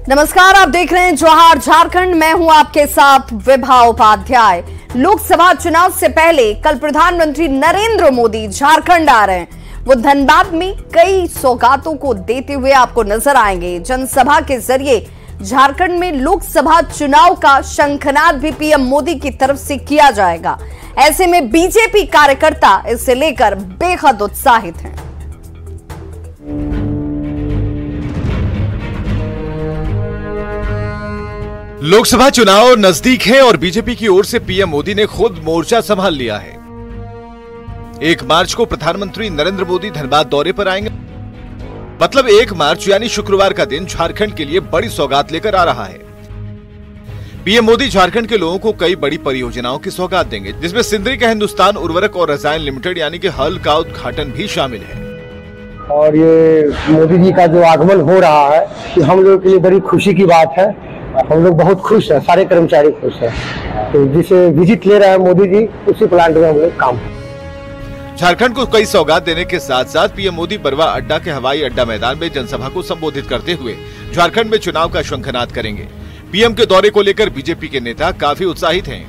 नमस्कार, आप देख रहे हैं जोहार झारखंड। मैं हूं आपके साथ विभा उपाध्याय। लोकसभा चुनाव से पहले कल प्रधानमंत्री नरेंद्र मोदी झारखंड आ रहे हैं। वो धनबाद में कई सौगातों को देते हुए आपको नजर आएंगे। जनसभा के जरिए झारखंड में लोकसभा चुनाव का शंखनाद भी पीएम मोदी की तरफ से किया जाएगा। ऐसे में बीजेपी कार्यकर्ता इसे लेकर बेहद उत्साहित हैं। लोकसभा चुनाव नजदीक है और बीजेपी की ओर से पीएम मोदी ने खुद मोर्चा संभाल लिया है। 1 मार्च को प्रधानमंत्री नरेंद्र मोदी धनबाद दौरे पर आएंगे। मतलब 1 मार्च यानी शुक्रवार का दिन झारखंड के लिए बड़ी सौगात लेकर आ रहा है। पीएम मोदी झारखंड के लोगों को कई बड़ी परियोजनाओं की सौगात देंगे, जिसमें सिंदरी का हिंदुस्तान उर्वरक और रसायन लिमिटेड यानी कि हल का उद्घाटन भी शामिल है। और ये मोदी जी का जो आगमन हो रहा है, कि हम लोगों के लिए बड़ी खुशी की बात है। हम लोग बहुत खुश हैं, सारे कर्मचारी खुश हैं। तो जिसे विजिट ले रहे हैं मोदी जी, उसी प्लांट में हम लोग काम। झारखंड को कई सौगात देने के साथ साथ पीएम मोदी बरवा अड्डा के हवाई अड्डा मैदान में जनसभा को संबोधित करते हुए झारखंड में चुनाव का शंखनाद करेंगे। पीएम के दौरे को लेकर बीजेपी के नेता काफी उत्साहित हैं।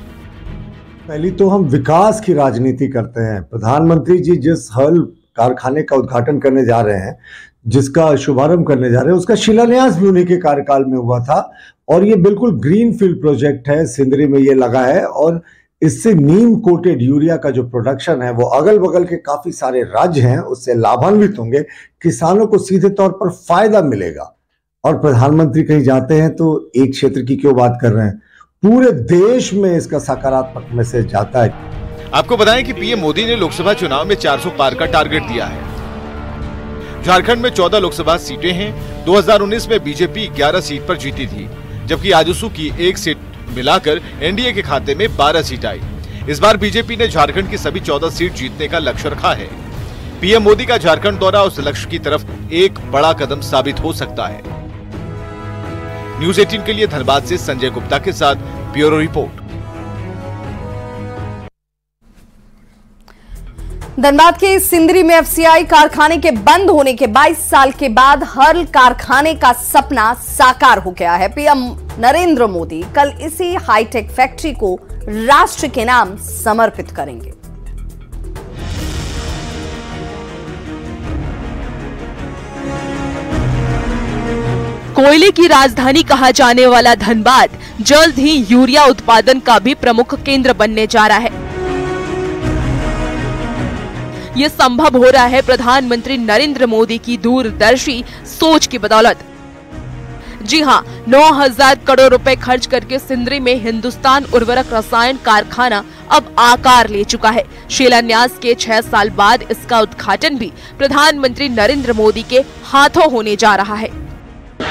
पहली तो हम विकास की राजनीति करते हैं। प्रधानमंत्री जी जिस हल कारखाने का उद्घाटन करने जा रहे हैं, जिसका शुभारंभ करने जा रहे हैं, उसका शिलान्यास भी उन्हीं के कार्यकाल में हुआ था। और ये बिल्कुल ग्रीन फील्ड प्रोजेक्ट है, सिंदरी में ये लगा है। और इससे नीम कोटेड यूरिया का जो प्रोडक्शन है, वो अगल बगल के काफी सारे राज्य हैं, उससे लाभान्वित होंगे। किसानों को सीधे तौर पर फायदा मिलेगा। और प्रधानमंत्री कहीं जाते हैं तो एक क्षेत्र की क्यों बात कर रहे हैं, पूरे देश में इसका सकारात्मक मैसेज जाता है। आपको बताएं कि पीएम मोदी ने लोकसभा चुनाव में 400 पार का टारगेट दिया है। झारखंड में 14 लोकसभा सीटें हैं। 2019 में बीजेपी 11 सीट पर जीती थी, जबकि आजसू की 1 सीट मिलाकर एनडीए के खाते में 12 सीट आई। इस बार बीजेपी ने झारखंड की सभी 14 सीट जीतने का लक्ष्य रखा है। पीएम मोदी का झारखंड दौरा उस लक्ष्य की तरफ एक बड़ा कदम साबित हो सकता है। न्यूज़ 18 के लिए धनबाद से संजय गुप्ता के साथ ब्यूरो रिपोर्ट। धनबाद के सिंदरी में एफसीआई कारखाने के बंद होने के 22 साल के बाद हल कारखाने का सपना साकार हो गया है। पीएम नरेंद्र मोदी कल इसी हाईटेक फैक्ट्री को राष्ट्र के नाम समर्पित करेंगे। कोयले की राजधानी कहा जाने वाला धनबाद जल्द ही यूरिया उत्पादन का भी प्रमुख केंद्र बनने जा रहा है। ये संभव हो रहा है प्रधानमंत्री नरेंद्र मोदी की दूरदर्शी सोच की बदौलत। जी हां, 9,000 करोड़ रुपए खर्च करके सिंदरी में हिंदुस्तान उर्वरक रसायन कारखाना अब आकार ले चुका है। शिलान्यास के 6 साल बाद इसका उद्घाटन भी प्रधानमंत्री नरेंद्र मोदी के हाथों होने जा रहा है।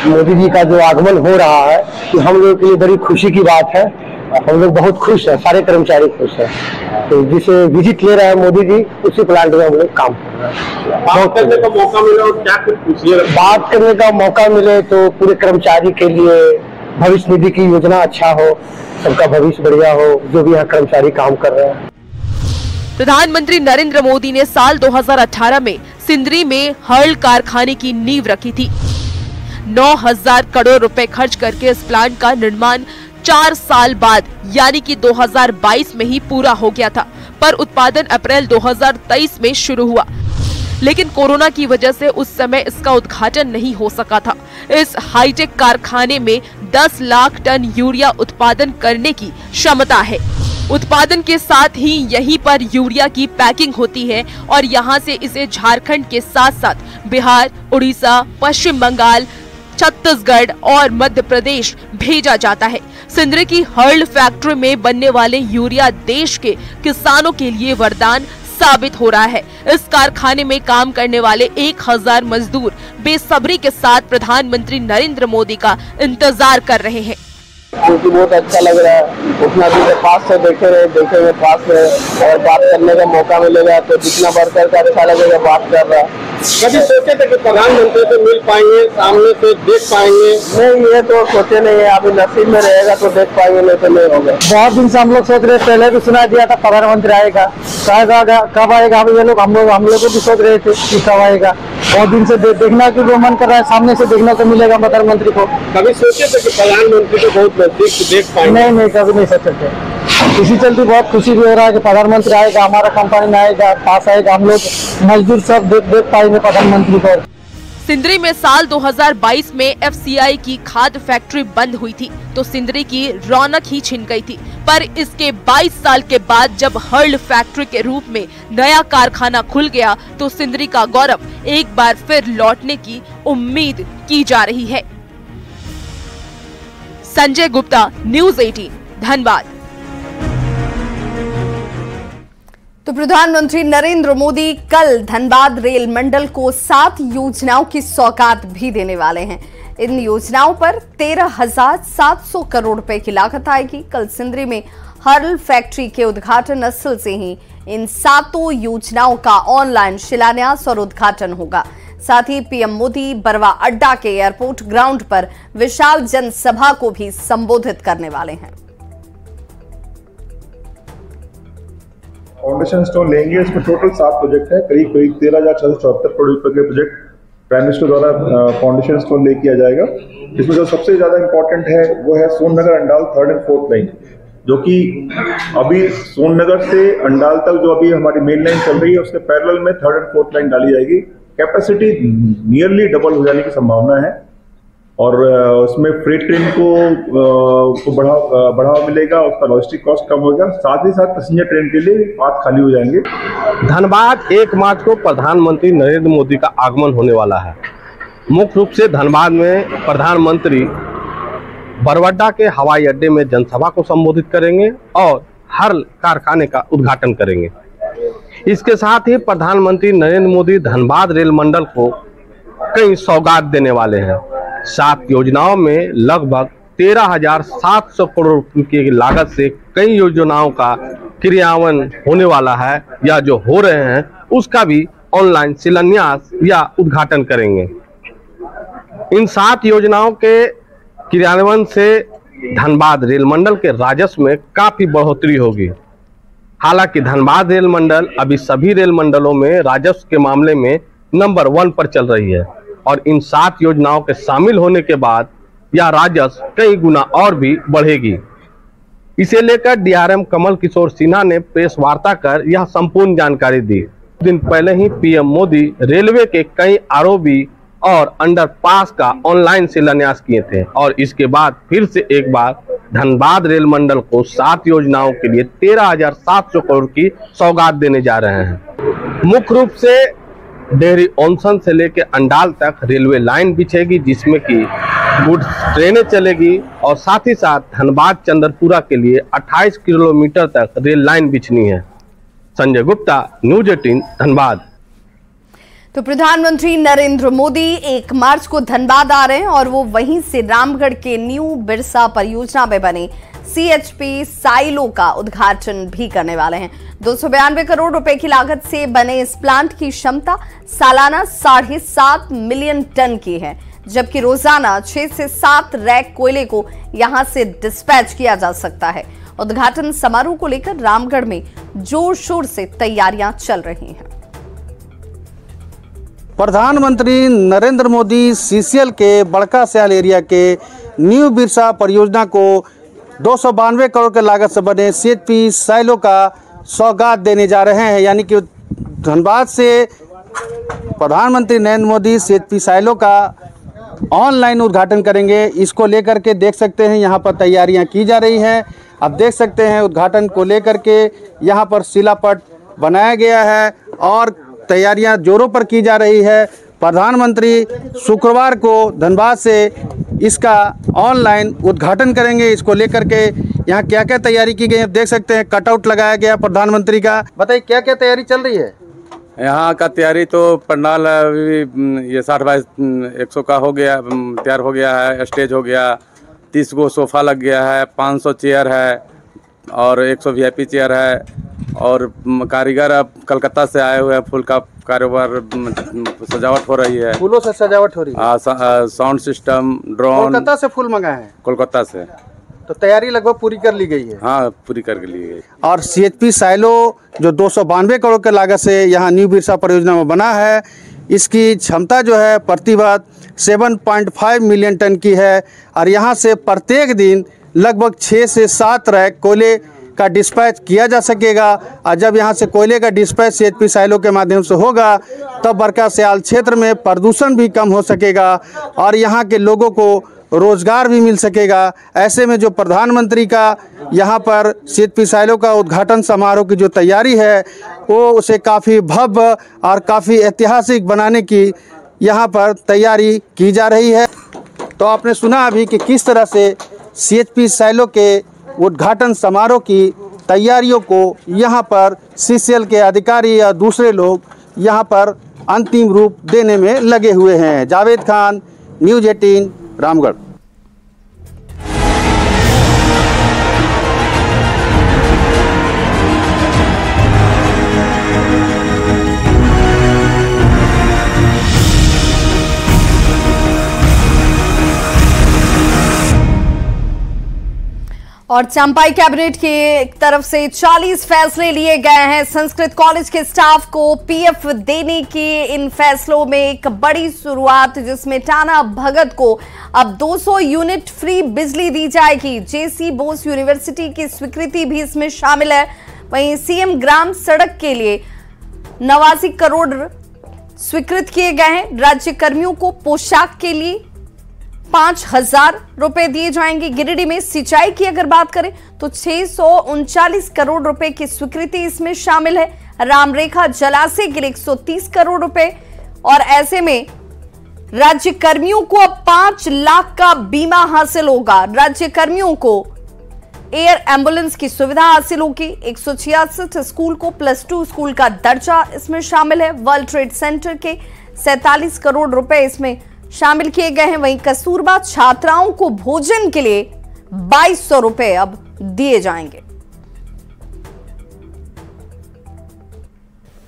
मोदी जी का जो आगमन हो रहा है, कि हम लोगों के लिए बड़ी खुशी की बात है। हम लोग बहुत खुश हैं, सारे कर्मचारी खुश हैं। तो जिसे विजिट ले रहे हैं मोदी जी, उसी प्लांट में हम लोग काम कर रहे हैं। बात करने का मौका मिले और क्या कुछ पूछिए। बात करने का मौका मिले तो पूरे कर्मचारी के लिए भविष्य निधि की योजना अच्छा हो, सबका भविष्य बढ़िया हो, जो भी यहाँ कर्मचारी काम कर रहे हैं। प्रधानमंत्री नरेंद्र मोदी ने साल 2018 में सिंदरी में हल कारखाने की नींव रखी थी। 9,000 करोड़ रुपए खर्च करके इस प्लांट का निर्माण 4 साल बाद यानी कि 2022 में ही पूरा हो गया था, पर उत्पादन अप्रैल 2023 में शुरू हुआ। लेकिन कोरोना की वजह से उस समय इसका उद्घाटन नहीं हो सका था। इस हाईटेक कारखाने में 10 लाख टन यूरिया उत्पादन करने की क्षमता है। उत्पादन के साथ ही यहीं पर यूरिया की पैकिंग होती है और यहाँ से इसे झारखंड के साथ साथ बिहार, उड़ीसा, पश्चिम बंगाल, छत्तीसगढ़ और मध्य प्रदेश भेजा जाता है। सिंदरी की हर्ल फैक्ट्री में बनने वाले यूरिया देश के किसानों के लिए वरदान साबित हो रहा है। इस कारखाने में काम करने वाले 1,000 मजदूर बेसब्री के साथ प्रधानमंत्री नरेंद्र मोदी का इंतजार कर रहे हैं। क्योंकि बहुत अच्छा लग रहा है, उतना भी पास से देखेंगे पास से, और बात करने का मौका मिलेगा तो जितना बढ़कर अच्छा लगेगा बात कर रहा है। कभी सोचे थे कि प्रधानमंत्री से मिल पाएंगे, सामने से देख पाएंगे? नहीं, ये तो सोचे नहीं है, अभी नसीब में रहेगा तो देख पाएंगे, नहीं तो नहीं होगा। बहुत दिन से हम लोग सोच रहे, पहले भी सुना दिया था प्रधानमंत्री आएगा, कब आएगा, हम लोग भी सोच रहे थे कि कब आएगा। बहुत दिन से देखना की वो मन कर रहा है, सामने से देखने को मिलेगा प्रधानमंत्री को। कभी सोचे थे कि प्रधानमंत्री को बहुत नजदीक से देख पाएंगे? नहीं, कभी नहीं सोचे थे। इसी चलते बहुत खुशी भी हो रहा है कि प्रधानमंत्री आएगा, हमारा कंपनी में आएगा, पास आएगा, हम लोग मजदूर सब देख पाएंगे प्रधानमंत्री को। सिंदरी में साल 2022 में एफसीआई की खाद फैक्ट्री बंद हुई थी तो सिंदरी की रौनक ही छिन गई थी। पर इसके 22 साल के बाद जब हर्ल फैक्ट्री के रूप में नया कारखाना खुल गया तो सिंदरी का गौरव एक बार फिर लौटने की उम्मीद की जा रही है। संजय गुप्ता, न्यूज़ 18, धनबाद। तो प्रधानमंत्री नरेंद्र मोदी कल धनबाद रेल मंडल को 7 योजनाओं की सौगात भी देने वाले हैं। इन योजनाओं पर 13,700 करोड़ रुपए की लागत आएगी। कल सिंदरी में हर्ल फैक्ट्री के उद्घाटन स्थल से ही इन 7 योजनाओं का ऑनलाइन शिलान्यास और उद्घाटन होगा। साथ ही पीएम मोदी बरवा अड्डा के एयरपोर्ट ग्राउंड पर विशाल जनसभा को भी संबोधित करने वाले हैं। फाउंडेशन स्टोन लेंगे, इसमें टोटल 7 प्रोजेक्ट है, करीब 13,674 करोड़ रुपए के प्रोजेक्ट प्राइम मिनिस्टर द्वारा फाउंडेशन स्टोन ले किया जाएगा। इसमें जो सबसे ज्यादा इंपॉर्टेंट है वो है Sonnagar Andal 3rd and 4th line, जो कि अभी सोननगर से अंडाल तक जो अभी हमारी मेन लाइन चल रही है उसके पैरेलल में 3rd and 4th लाइन डाली जाएगी। कैपेसिटी नियरली डबल हो जाने की संभावना है और उसमें फ्रेट ट्रेन को बढ़ावा मिलेगा, उसका लॉजिस्टिक कॉस्ट कम होगा, साथ ही साथ पैसेंजर ट्रेन के लिए पाथ खाली हो जाएंगे। धनबाद 1 मार्च को प्रधानमंत्री नरेंद्र मोदी का आगमन होने वाला है। मुख्य रूप से धनबाद में प्रधानमंत्री बरवाडा के हवाई अड्डे में जनसभा को संबोधित करेंगे और हर्ल कारखाने का उद्घाटन करेंगे। इसके साथ ही प्रधानमंत्री नरेंद्र मोदी धनबाद रेल मंडल को कई सौगात देने वाले हैं। 7 योजनाओं में लगभग 13,700 करोड़ रुपए की लागत से कई योजनाओं का क्रियान्वयन होने वाला है या जो हो रहे हैं उसका भी ऑनलाइन शिलान्यास या उद्घाटन करेंगे। इन 7 योजनाओं के क्रियान्वयन से धनबाद रेल मंडल के राजस्व में काफी बढ़ोतरी होगी। हालांकि धनबाद रेल मंडल अभी सभी रेल मंडलों में राजस्व के मामले में नंबर 1 पर चल रही है और इन 7 योजनाओं के शामिल होने के बाद यह राजस्व कई गुना और भी बढ़ेगी। इसे लेकर डीआरएम कमल किशोर सिन्हा ने प्रेस वार्ता कर यह संपूर्ण जानकारी दी। दिन पहले ही पीएम मोदी रेलवे के कई आरओबी और अंडरपास का ऑनलाइन शिलान्यास किए थे और इसके बाद फिर से एक बार धनबाद रेल मंडल को 7 योजनाओं के लिए 13,700 करोड़ की सौगात देने जा रहे हैं। मुख्य रूप से डेहरी ऑनसन से लेकर अंडाल तक रेलवे लाइन बिछेगी जिसमें कि गुड्स ट्रेनें चलेगी और साथ ही साथ धनबाद चंद्रपुरा के लिए 28 किलोमीटर तक रेल लाइन बिछनी है। संजय गुप्ता, न्यूज़ 18, धनबाद। तो प्रधानमंत्री नरेंद्र मोदी 1 मार्च को धनबाद आ रहे हैं और वो वहीं से रामगढ़ के न्यू बिरसा परियोजना में बने सीएचपी साइलो का उद्घाटन भी करने वाले हैं। 292 करोड़ रुपए की लागत से बने इस प्लांट की क्षमता सालाना 7.5 मिलियन टन की है, जबकि रोजाना 6 से 7 रैक कोयले को यहां से डिस्पैच किया जा सकता है। उद्घाटन समारोह को लेकर रामगढ़ में जोर शोर से तैयारियां चल रही हैं। प्रधानमंत्री नरेंद्र मोदी सीसीएल के बड़का सयाल एरिया के न्यू बिरसा परियोजना को 292 करोड़ के लागत से बने सीएचपी साइलो का सौगात देने जा रहे हैं। यानी कि धनबाद से प्रधानमंत्री नरेंद्र मोदी सीएचपी साइलो का ऑनलाइन उद्घाटन करेंगे। इसको लेकर के देख सकते हैं यहाँ पर तैयारियाँ की जा रही हैं। आप देख सकते हैं उद्घाटन को लेकर के यहाँ पर शिलापट बनाया गया है और तैयारियां जोरों पर की जा रही है। प्रधानमंत्री शुक्रवार को धनबाद से इसका ऑनलाइन उद्घाटन करेंगे। इसको लेकर के यहाँ क्या क्या तैयारी की गई है, देख सकते हैं कटआउट लगाया गया प्रधानमंत्री का। बताइए क्या क्या तैयारी चल रही है? यहाँ का तैयारी तो पंडाल अभी ये 60 बाई 100 का हो गया, तैयार हो गया है। स्टेज हो गया, 30 गो सोफ़ा लग गया है, 500 चेयर है और 100 वीआईपी चेयर है। और कारीगर अब कलकत्ता से आए हुए हैं। फूल का कारोबार, सजावट हो रही है, फूलों से सजावट हो रही है। Sound system, drone. कोलकाता से फूल मंगाए हैं? कोलकाता से। तो तैयारी लगभग पूरी कर ली गई है? हाँ, पूरी कर ली गई। और CHP साइलो जो 292 करोड़ के लागत से यहाँ न्यू बिरसा परियोजना में बना है, इसकी क्षमता जो है प्रति वर्ष 7.5 मिलियन टन की है। और यहाँ से प्रत्येक दिन लगभग 6 से 7 रैक कोयले का डिस्पैच किया जा सकेगा। और जब यहाँ से कोयले का डिस्पैच CHP साइलो के माध्यम से होगा तब बरका सयाल क्षेत्र में प्रदूषण भी कम हो सकेगा और यहाँ के लोगों को रोजगार भी मिल सकेगा। ऐसे में जो प्रधानमंत्री का यहाँ पर CHP साइलो का उद्घाटन समारोह की जो तैयारी है वो उसे काफ़ी भव्य और काफ़ी ऐतिहासिक बनाने की यहाँ पर तैयारी की जा रही है। तो आपने सुना अभी कि किस तरह से CHP साइलो के उद्घाटन समारोह की तैयारियों को यहाँ पर CCL के अधिकारी या दूसरे लोग यहाँ पर अंतिम रूप देने में लगे हुए हैं। जावेद खान, न्यूज़ 18, रामगढ़। और चंपाई कैबिनेट की तरफ से 40 फैसले लिए गए हैं। संस्कृत कॉलेज के स्टाफ को PF देने के इन फैसलों में एक बड़ी शुरुआत, जिसमें टाना भगत को अब 200 यूनिट फ्री बिजली दी जाएगी। JC बोस यूनिवर्सिटी की स्वीकृति भी इसमें शामिल है। वहीं CM ग्राम सड़क के लिए 89 करोड़ स्वीकृत किए गए हैं। राज्य कर्मियों को पोशाक के लिए 5,000 रुपए दिए जाएंगे। गिरिडीह में सिंचाई की अगर बात करें तो 639 करोड़ रुपए की स्वीकृति इसमें शामिल है। रामरेखा जलाशय के लिए 130 करोड़ रुपए। और ऐसे में राज्य कर्मियों को अब 5 लाख का बीमा हासिल होगा। राज्य कर्मियों को एयर एम्बुलेंस की सुविधा हासिल होगी। 166 स्कूल को +2 स्कूल का दर्जा इसमें शामिल है। वर्ल्ड ट्रेड सेंटर के 47 करोड़ रुपए इसमें शामिल किए गए हैं। वहीं कस्तूरबा छात्राओं को भोजन के लिए 2200 रुपए अब दिए जाएंगे।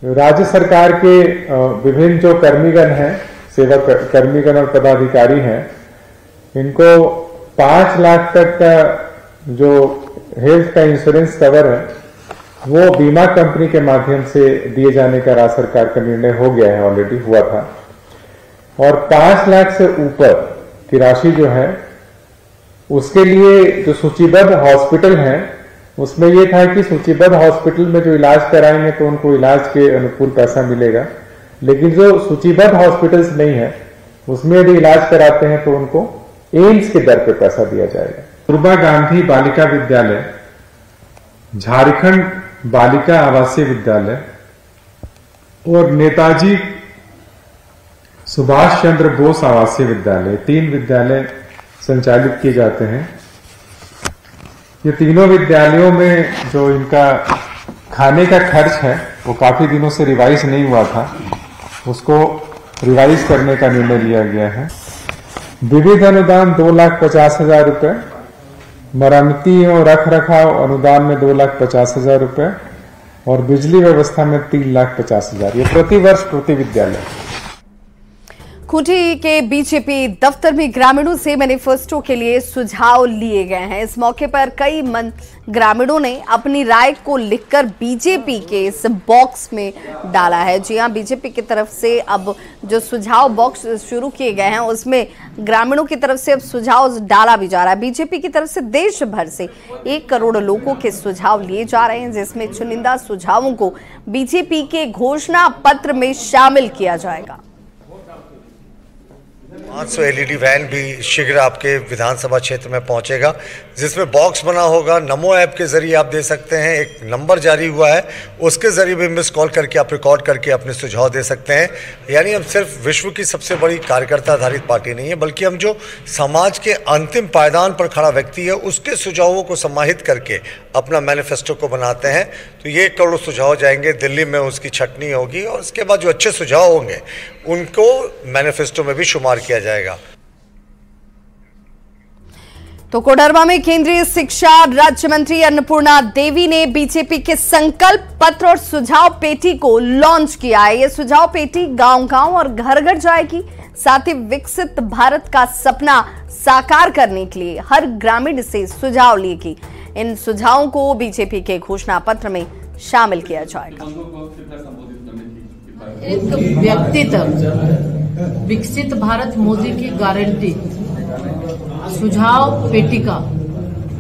राज्य सरकार के विभिन्न जो कर्मीगण हैं, सेवक कर्मीगण और पदाधिकारी हैं, इनको 5 लाख तक का जो हेल्थ का इंश्योरेंस कवर है वो बीमा कंपनी के माध्यम से दिए जाने का राज्य सरकार का निर्णय हो गया है, ऑलरेडी हुआ था। और 5 लाख से ऊपर की राशि जो है उसके लिए जो सूचीबद्ध हॉस्पिटल हैं उसमें ये था कि सूचीबद्ध हॉस्पिटल में जो इलाज कराएंगे तो उनको इलाज के अनुकूल पैसा मिलेगा, लेकिन जो सूचीबद्ध हॉस्पिटल्स नहीं है उसमें यदि इलाज कराते हैं तो उनको एम्स के दर पे पैसा दिया जाएगा। कस्तूरबा गांधी बालिका विद्यालय, झारखंड बालिका आवासीय विद्यालय और नेताजी सुभाष चंद्र बोस आवासीय विद्यालय, 3 विद्यालय संचालित किए जाते हैं। ये तीनों विद्यालयों में जो इनका खाने का खर्च है वो काफी दिनों से रिवाइज नहीं हुआ था, उसको रिवाइज करने का निर्णय लिया गया है। विविध अनुदान 2,50,000 रुपए, मरम्मती और रख रखाव अनुदान में 2,50,000 रुपए और बिजली व्यवस्था में 3,50,000, ये प्रति वर्ष प्रति विद्यालय। खूंटी के बीजेपी दफ्तर में ग्रामीणों से मैनिफेस्टो के लिए सुझाव लिए गए हैं। इस मौके पर कई ग्रामीणों ने अपनी राय को लिखकर बीजेपी के इस बॉक्स में डाला है। जी हां, बीजेपी की तरफ से अब जो सुझाव बॉक्स शुरू किए गए हैं उसमें ग्रामीणों की तरफ से अब सुझाव डाला भी जा रहा है। बीजेपी की तरफ से देश भर से 1 करोड़ लोगों के सुझाव लिए जा रहे हैं, जिसमें चुनिंदा सुझावों को बीजेपी के घोषणा पत्र में शामिल किया जाएगा। 500 LED वैन भी शीघ्र आपके विधानसभा क्षेत्र में पहुंचेगा, जिसमें बॉक्स बना होगा। नमो ऐप के जरिए आप दे सकते हैं, एक नंबर जारी हुआ है उसके जरिए भी मिस कॉल करके आप रिकॉर्ड करके अपने सुझाव दे सकते हैं। यानी हम सिर्फ विश्व की सबसे बड़ी कार्यकर्ता आधारित पार्टी नहीं है, बल्कि हम जो समाज के अंतिम पायदान पर खड़ा व्यक्ति है उसके सुझावों को समाहित करके अपना मैनिफेस्टो को बनाते हैं। तो ये 1 करोड़ सुझाव जाएंगे, दिल्ली में उसकी छटनी होगी और उसके बाद जो अच्छे सुझाव होंगे उनको मैनिफेस्टो में भी शुमार किया जाएगा। तो कोडरमा में केंद्रीय शिक्षा राज्य मंत्री अन्नपूर्णा देवी ने बीजेपी के संकल्प पत्र और सुझाव पेटी को लॉन्च किया है। ये सुझाव पेटी गांव-गांव और घर-घर जाएगी। साथ ही विकसित भारत का सपना साकार करने के लिए हर ग्रामीण से सुझाव लेगी। इन सुझावों को बीजेपी के घोषणा पत्र में शामिल किया जाएगा। एक व्यक्ति तक विकसित भारत मोदी की गारंटी सुझाव पेटिका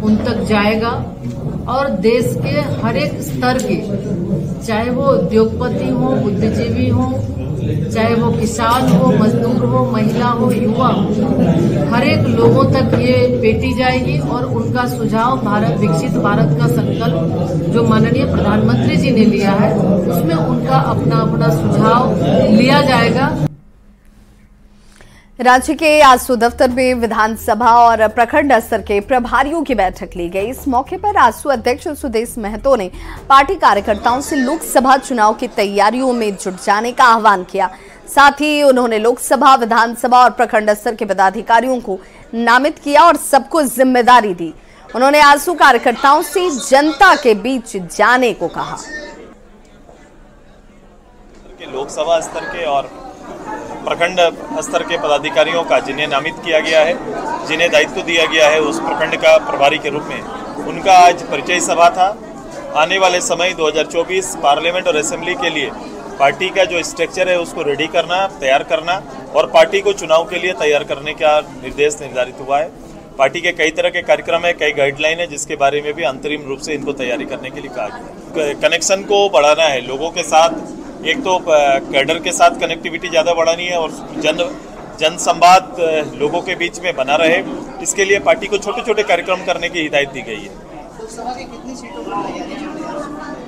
उन तक जाएगा और देश के हर एक स्तर के, चाहे वो उद्योगपति हो, बुद्धिजीवी हो, चाहे वो किसान हो, मजदूर हो, महिला हो, युवा हो, हर एक लोगों तक ये पेटी जाएगी और उनका सुझाव विकसित भारत का संकल्प जो माननीय प्रधानमंत्री जी ने लिया है उसमें उनका अपना अपना सुझाव लिया जाएगा। राज्य के आसू दफ्तर में विधानसभा और प्रखंड स्तर के प्रभारियों की बैठक ली गई। इस मौके पर आसू अध्यक्ष सुदेश महतो ने पार्टी कार्यकर्ताओं से लोकसभा चुनाव की तैयारियों में जुट जाने का आह्वान किया। साथ ही उन्होंने लोकसभा, विधानसभा और प्रखंड स्तर के पदाधिकारियों को नामित किया और सबको जिम्मेदारी दी। उन्होंने आसू कार्यकर्ताओं से जनता के बीच जाने को कहा। लोकसभा स्तर के और प्रखंड स्तर के पदाधिकारियों का जिन्हें नामित किया गया है, जिन्हें दायित्व दिया गया है उस प्रखंड का प्रभारी के रूप में, उनका आज परिचय सभा था। आने वाले समय 2024 पार्लियामेंट और असेंबली के लिए पार्टी का जो स्ट्रक्चर है उसको रेडी करना, तैयार करना और पार्टी को चुनाव के लिए तैयार करने का निर्देश निर्धारित हुआ है। पार्टी के कई तरह के कार्यक्रम है, कई गाइडलाइन है जिसके बारे में भी अंतरिम रूप से इनको तैयारी करने के लिए कहा गया। कनेक्शन को बढ़ाना है लोगों के साथ, एक तो कैडर के साथ कनेक्टिविटी ज़्यादा बढ़ानी है और जन संवाद लोगों के बीच में बना रहे। इसके लिए पार्टी को छोटे छोटे कार्यक्रम करने की हिदायत दी गई है।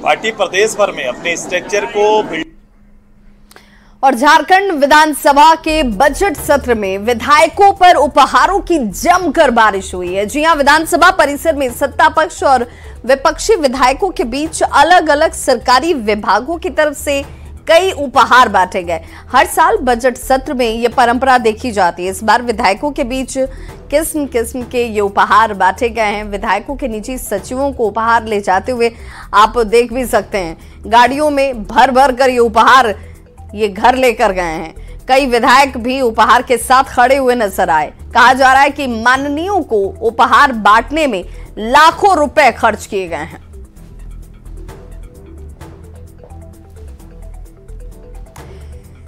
पार्टी प्रदेश भर में अपने स्ट्रक्चर को और झारखंड विधानसभा के बजट सत्र में विधायकों पर उपहारों की जमकर बारिश हुई है। जी हां, विधानसभा परिसर में सत्ता पक्ष और विपक्षी विधायकों के बीच अलग अलग सरकारी विभागों की तरफ से कई उपहार बांटे गए। हर साल बजट सत्र में ये परंपरा देखी जाती है। इस बार विधायकों के बीच किस्म किस्म के ये उपहार बांटे गए हैं। विधायकों के निजी सचिवों को उपहार ले जाते हुए आप देख भी सकते हैं। गाड़ियों में भर भर कर ये उपहार ये घर लेकर गए हैं। कई विधायक भी उपहार के साथ खड़े हुए नजर आए। कहा जा रहा है कि माननीयों को उपहार बांटने में लाखों रुपए खर्च किए गए हैं।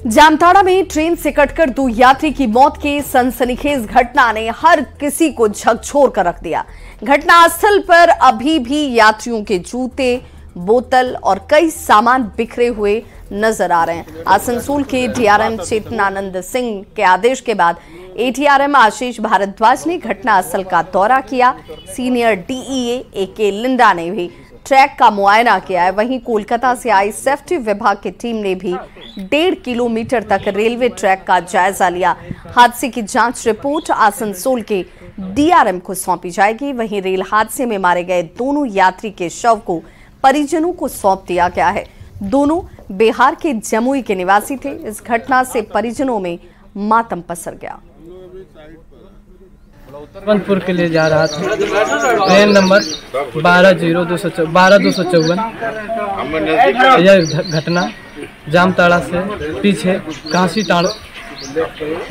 जामताड़ा में ट्रेन से कटकर 2 यात्री की मौत की सनसनीखेज घटना ने हर किसी को झकझोर कर रख दिया। घटनास्थल पर अभी भी यात्रियों के जूते, बोतल और कई सामान बिखरे हुए नजर आ रहे हैं। आसनसोल के डीआरएम चेतनानंद सिंह के आदेश के बाद एटीआरएम आशीष भारद्वाज ने घटनास्थल का दौरा किया। सीनियर डीईए एके लिंडा ने भी ट्रैक का मुआयना किया है। वहीं कोलकाता से आई सेफ्टी विभाग की टीम ने भी 1.5 किलोमीटर तक रेलवे ट्रैक का जायजा लिया। हादसे की जांच रिपोर्ट आसनसोल के डीआरएम को सौंपी जाएगी। वहीं रेल हादसे में मारे गए दोनों यात्री के शव को परिजनों को सौंप दिया गया है। दोनों बिहार के जमुई के निवासी थे। इस घटना से परिजनों में मातम पसर गया। बनपुर के लिए जा रहा था। Train number 12-254। यह घटना जामताड़ा से पीछे काशी टाड़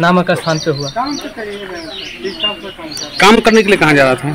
नामक स्थान पे हुआ। काम करने के लिए कहाँ जा रहा था?